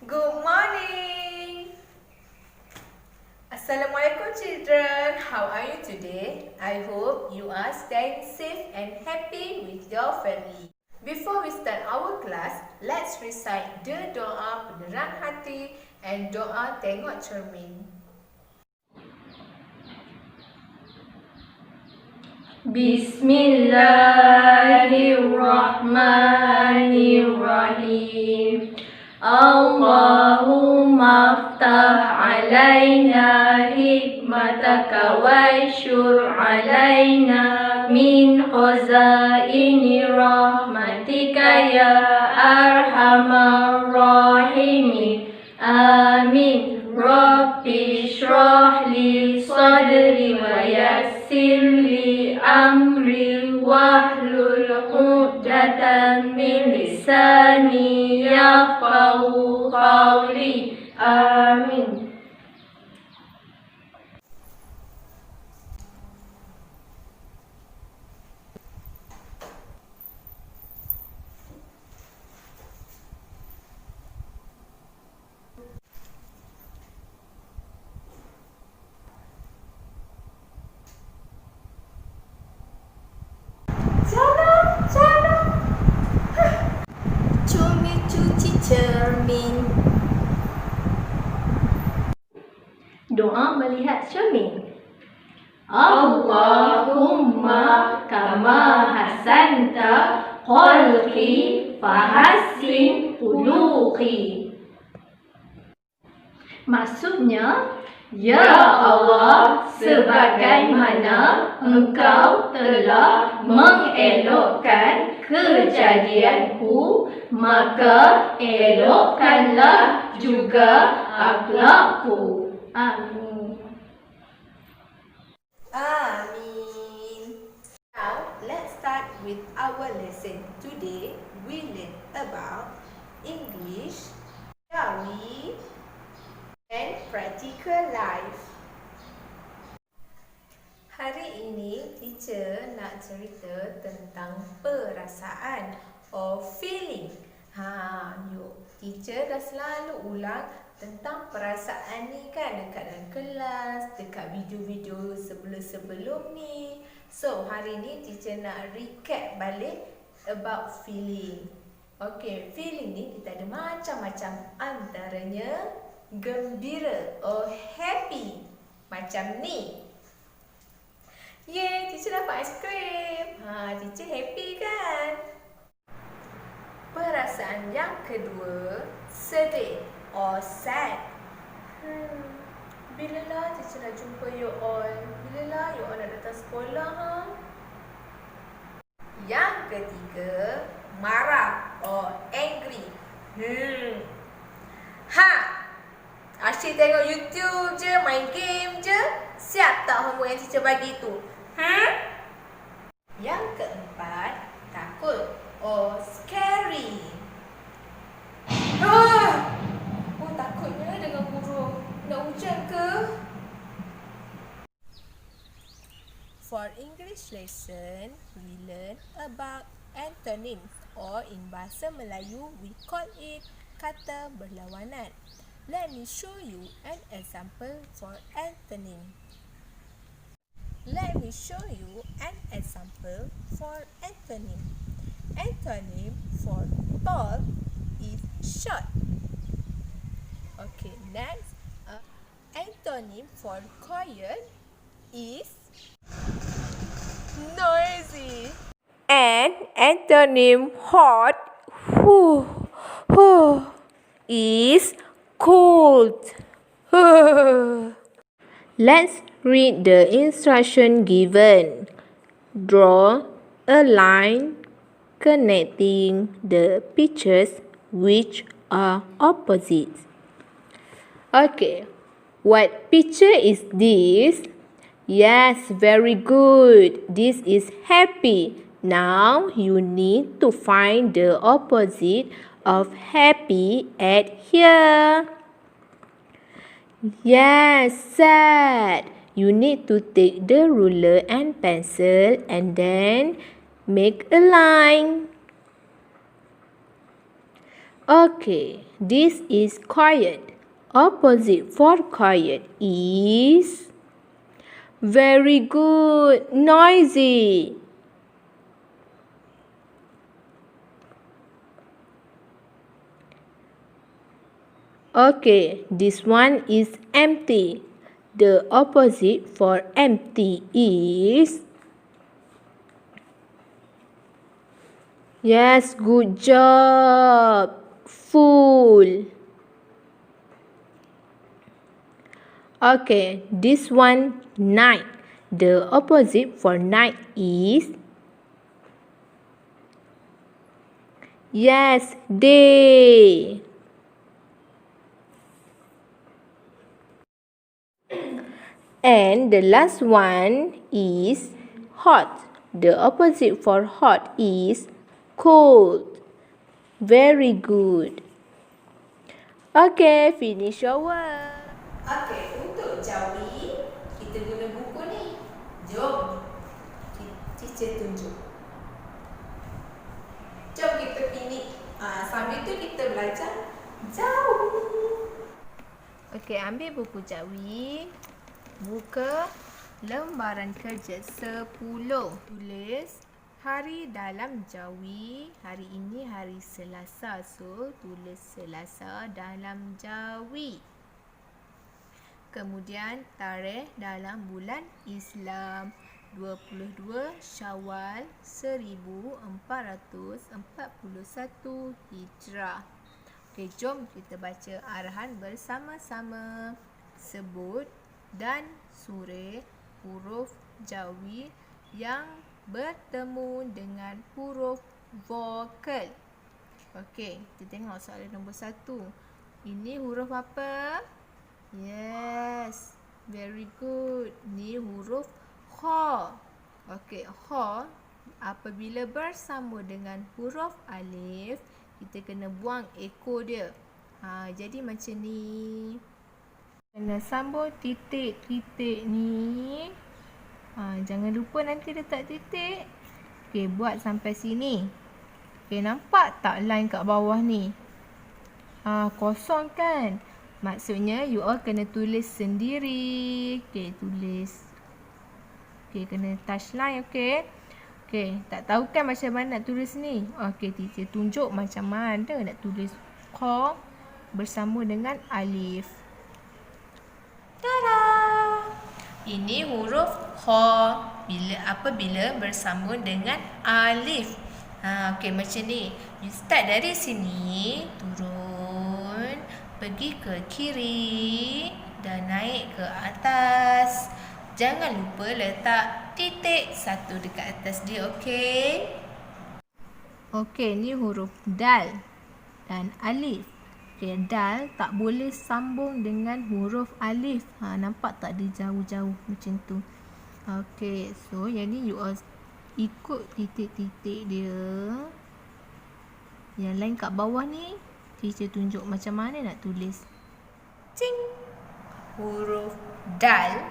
Good morning. Assalamualaikum children. How are you today? I hope you are staying safe and happy with your family. Before we start our class, let's recite the doa penerang hati and doa tengok cermin. Bismillahirrahmanirrahim. Allahumma aftah alaina hikmataka wanshur alaina min khazaini rahmatika ya arhamar rahimin. Amin. Rabbi shrah li sadri wa yassir li amri wahlul 'uqdatam min lisani yafqahu qawli. Amin. Cumi cuci cermin. Doa melihat cermin. Allahumma kama hasanta khalqi fahassin khuluqi. Maksudnya, ya Allah, sebagaimana Engkau telah mengelokkan kejadianku, maka elokkanlah juga akhlakku. Amin. Amin. Now, let's start with our lesson. Today, we learn about English, Jawi, and practical life. Hari ini, teacher nak cerita tentang perasaan or feeling. Yuk, teacher dah selalu ulang tentang perasaan ni kan dekat dalam kelas, dekat video-video sebelum-sebelum ni. So, hari ni teacher nak recap balik about feeling. Okay, feeling ni kita ada macam-macam, antaranya gembira or happy. Macam ni. Yeay, teacher dapat aiskrim. Teacher happy kan? Perasaan yang kedua, sedih or sad. Bilalah teacher nak jumpa you all? Bilalah you all nak datang sekolah? Yang ketiga, marah or angry. Asyik tengok YouTube je, main game je. Siap tak homework yang teacher bagi tu? Yang keempat, takut or scary. Takutnya dengan burung. Nak hujan ke? For English lesson, we learn about antonyms or in bahasa Melayu, we call it kata berlawanan. Let me show you an example for antonym. Let me show you an example for antonym. Antonym for tall is short. Okay, next. Antonym for quiet is noisy. And antonym hot is cold. Let's read the instruction given. Draw a line connecting the pictures which are opposites. Okay, what picture is this? Yes, very good. This is happy. Now you need to find the opposite of happy at here. Yes, sad. You need to take the ruler and pencil and then make a line. Okay, this is quiet. Opposite for quiet is very good, noisy. Okay, this one is empty. The opposite for empty is yes, good job. Full. Okay, this one night. The opposite for night is yes, day. And the last one is hot. The opposite for hot is cold. Very good. Okay, finish your work. Okey, untuk jawi, kita guna buku ni. Jom, teacher tunjuk. Jom kita pilih. Sambil tu kita belajar jawi. Okey, ambil buku jawi. Buka lembaran kerja 10. Tulis hari dalam jawi. Hari ini hari Selasa. So, tulis Selasa dalam jawi. Kemudian tarikh dalam bulan Islam 22 Syawal 1441 Hijrah. Okey, jom kita baca arahan bersama-sama. Sebut dan sure huruf jawi yang bertemu dengan huruf vokal. Okey, kita tengok soalan nombor 1. Ini huruf apa? Yes, very good. Ni huruf kha. Okey, kha apabila bersama dengan huruf alif, kita kena buang ekor dia. Jadi macam ni. Kena sambung titik-titik ni. Jangan lupa nanti letak titik. Okey, buat sampai sini. Okey, nampak tak line kat bawah ni? Kosong kan? Maksudnya you all kena tulis sendiri. Okey, tulis. Okey, kena touch line, okey? Okey, tak tahu kan macam mana nak tulis ni? Okey, teacher tunjuk macam mana nak tulis kha bersama dengan alif. Tada! Ini huruf kha apabila bersama dengan alif. Okey, macam ni. You start dari sini, turun, pergi ke kiri dan naik ke atas. Jangan lupa letak titik satu dekat atas dia, okey? Okey, ni huruf dal dan alif. Okey, dal tak boleh sambung dengan huruf alif. Nampak tak dia jauh-jauh macam tu. Okey, so yang ni you all ikut titik-titik dia. Yang lain kat bawah ni, teacher tunjuk macam mana nak tulis. Cing! Huruf dal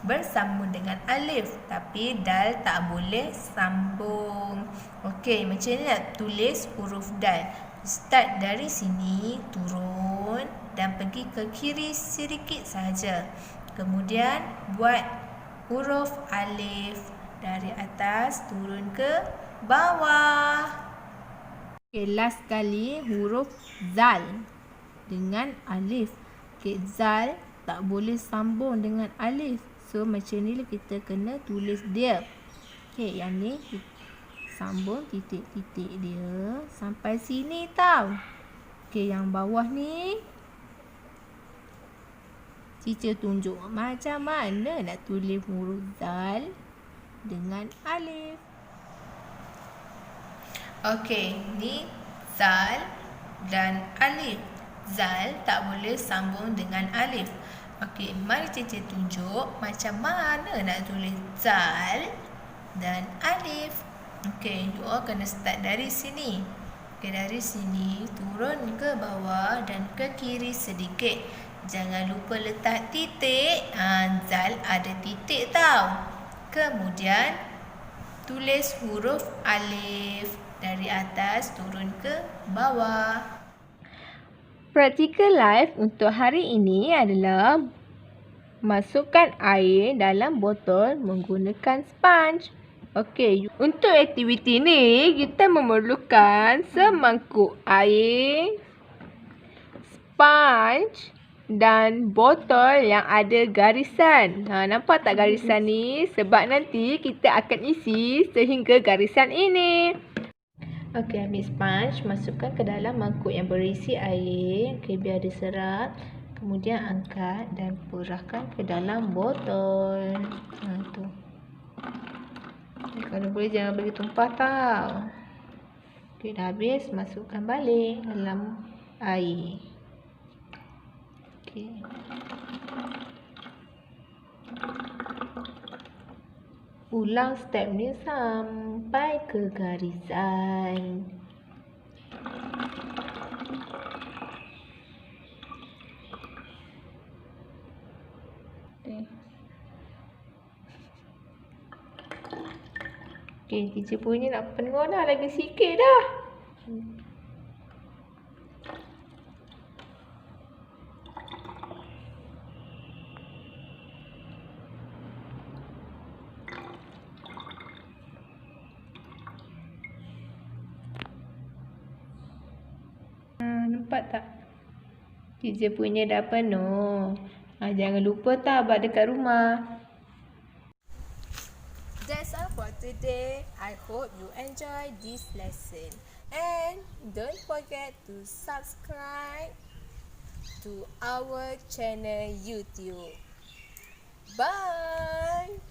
bersama dengan alif. Tapi dal tak boleh sambung. Okey, macam ni nak tulis huruf dal. Start dari sini, turun dan pergi ke kiri sedikit sahaja. Kemudian buat huruf alif dari atas turun ke bawah. Okey, last kali huruf zal dengan alif. Okey, zal tak boleh sambung dengan alif. So macam ni lah kita kena tulis dia. Okey, yang ni sambung titik-titik dia sampai sini tau. Okey, yang bawah ni teacher tunjuk macam mana nak tulis huruf zal dengan alif. Okey, ni zal dan alif. Zal tak boleh sambung dengan alif. Okey, mari teacher tunjuk macam mana nak tulis zal dan alif. Okey, you all kena start dari sini. Okey, dari sini turun ke bawah dan ke kiri sedikit. Jangan lupa letak titik. Zal ada titik tau. Kemudian tulis huruf alif dari atas turun ke bawah. Practical life untuk hari ini adalah masukkan air dalam botol menggunakan sponge. Okey, untuk aktiviti ni kita memerlukan semangkuk air, sponge dan botol yang ada garisan. Nampak tak garisan ni? Sebab nanti kita akan isi sehingga garisan ini. Okey, ambil sponge, masukkan ke dalam mangkuk yang berisi air. Okey, biar dia serap. Kemudian angkat dan perahkan ke dalam botol. Tu. Kalau boleh jangan bagi tumpah tau. Okey, dah habis, masukkan balik dalam air. Okey. Ulang step ni sampai ke garisan. Okey, teacher punya nak penuh dah, lagi sikit dah. Nampak tak? Teacher punya dah penuh. Jangan lupa tabak dekat rumah. That's all for today. I hope you enjoy this lesson. And don't forget to subscribe to our channel YouTube. Bye!